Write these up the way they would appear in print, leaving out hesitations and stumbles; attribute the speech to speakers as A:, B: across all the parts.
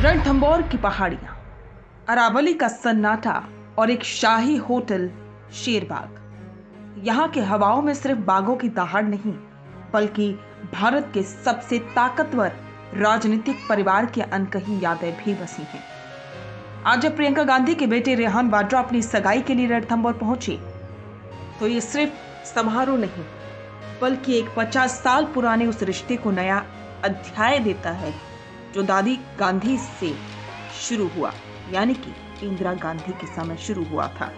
A: रणथंभौर की पहाड़ियां, अरावली का सन्नाटा और एक शाही होटल शेरबाग। यहाँ के हवाओं में सिर्फ बाघों की दहाड़ नहीं, बल्कि भारत के सबसे ताकतवर राजनीतिक परिवार की अनकही यादें भी बसी हैं। आज जब प्रियंका गांधी के बेटे रेहान वाड्रा अपनी सगाई के लिए रणथंभौर पहुंचे, तो ये सिर्फ समारोह नहीं, बल्कि एक 50 साल पुराने उस रिश्ते को नया अध्याय देता है जो दादी गांधी से शुरू हुआ, यानी कि इंदिरा गांधी के समय शुरू हुआ था।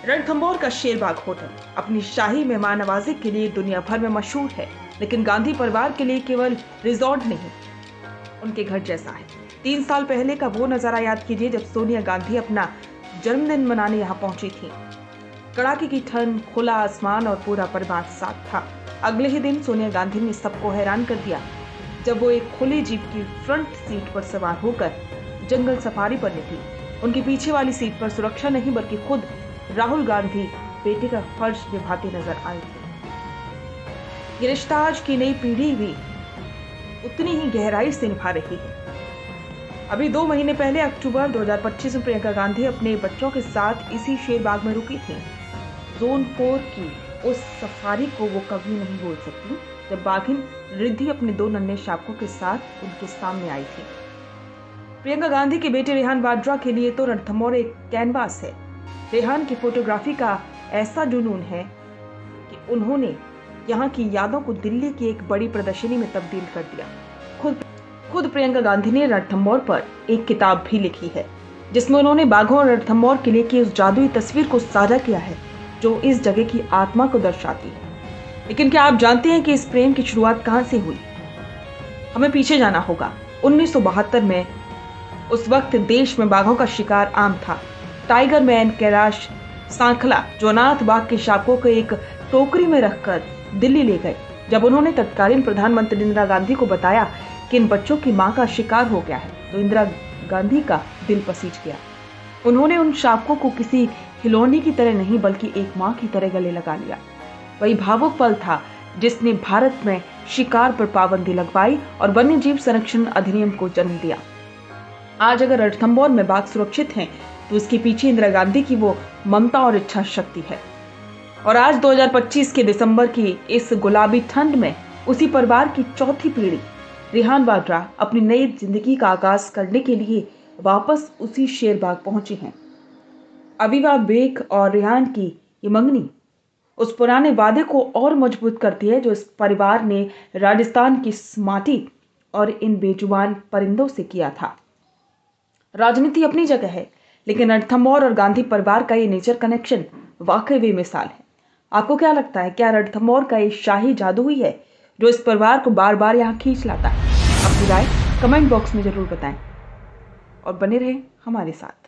A: रणथंभौर का शेरबाग होटल अपनी शाही मेहमान नवाजी के लिए दुनिया भर में मशहूर है, लेकिन गांधी परिवार के लिए केवल रिजॉर्ट नहीं, उनके घर जैसा है। 3 साल पहले का वो नजारा याद कीजिए जब सोनिया गांधी अपना जन्मदिन मनाने यहाँ पहुंची थी। कड़ाके की ठंड, खुला आसमान और पूरा परिवार साथ था। अगले ही दिन सोनिया गांधी ने सबको हैरान कर दिया जब वो एक खुली जीप की फ्रंट सीट पर सवार होकर जंगल सफारी पर निकली। उनके पीछे वाली सीट पर सुरक्षा नहीं, बल्कि खुद राहुल गांधी बेटे का फर्ज निभाते नजर आए थे। ये रिश्ता आज की नई पीढ़ी भी उतनी ही गहराई से निभा रही है। अभी 2 महीने पहले अक्टूबर 2025 में प्रियंका गांधी अपने बच्चों के साथ इसी शेरबाग में रुकी थी। जोन 4 की उस सफारी को वो कभी नहीं भूल सकती जब बाघिन रिद्धि अपने 2 नन्हे शावकों के साथ उनके सामने आई थी। प्रियंका गांधी के बेटे रेहान वाड्रा के लिए तो रणथंभौर एक कैनवास है। रेहान की फोटोग्राफी का ऐसा जुनून है कि उन्होंने यहाँ की यादों को दिल्ली की एक बड़ी प्रदर्शनी में तब्दील कर दिया। खुद प्रियंका गांधी ने रणथंभौर पर एक किताब भी लिखी है, जिसमें उन्होंने बाघों और रणथंभौर किले की उस जादुई तस्वीर को साझा किया है जो इस जगह की आत्मा को दर्शाती है। लेकिन क्या आप जानते हैं कि इस प्रेम की शुरुआत कहां से हुई? हमें पीछे जाना होगा। 1972 में उस वक्त देश में बाघों का शिकार आम था। टाइगर मैन कैलाश सांखला जो अनाथ बाघ के शावकों को एक टोकरी में रखकर दिल्ली ले गए। जब उन्होंने तत्कालीन प्रधानमंत्री इंदिरा गांधी को बताया कि इन बच्चों की मां का शिकार हो गया है, तो इंदिरा गांधी का दिल पसीज गया। उन्होंने उन शावकों को किसी खिलौने की तरह नहीं, बल्कि एक मां की तरह गले लगा लिया। वही भावुक पल था जिसने भारत में शिकार पर पाबंदी लगवाई और वन्य जीव संरक्षण अधिनियम को जन्म दिया। आज अगर रणथंभौर में बाघ सुरक्षित हैं, तो उसके पीछे इंदिरा गांधी की वो ममता और इच्छा शक्ति है। और आज 2025 के दिसंबर की इस गुलाबी ठंड में उसी परिवार की चौथी पीढ़ी रेहान वाड्रा अपनी नई जिंदगी का आगाज करने के लिए वापस उसी शेरबाग पहुंची हैं। अविवा बेग और रेहान की ये मंगनी उस पुराने वादे को और मजबूत करती है जो इस परिवार ने राजस्थान की माटी और इन बेजुबान परिंदों से किया था। राजनीति अपनी जगह है, लेकिन रणथंभौर और गांधी परिवार का ये नेचर कनेक्शन वाकई बेमिसाल है। आपको क्या लगता है, क्या रणथंभौर का ये शाही जादू ही है जो इस परिवार को बार बार यहाँ खींच लाता है? अपनी राय कमेंट बॉक्स में जरूर बताएं और बने रहें हमारे साथ।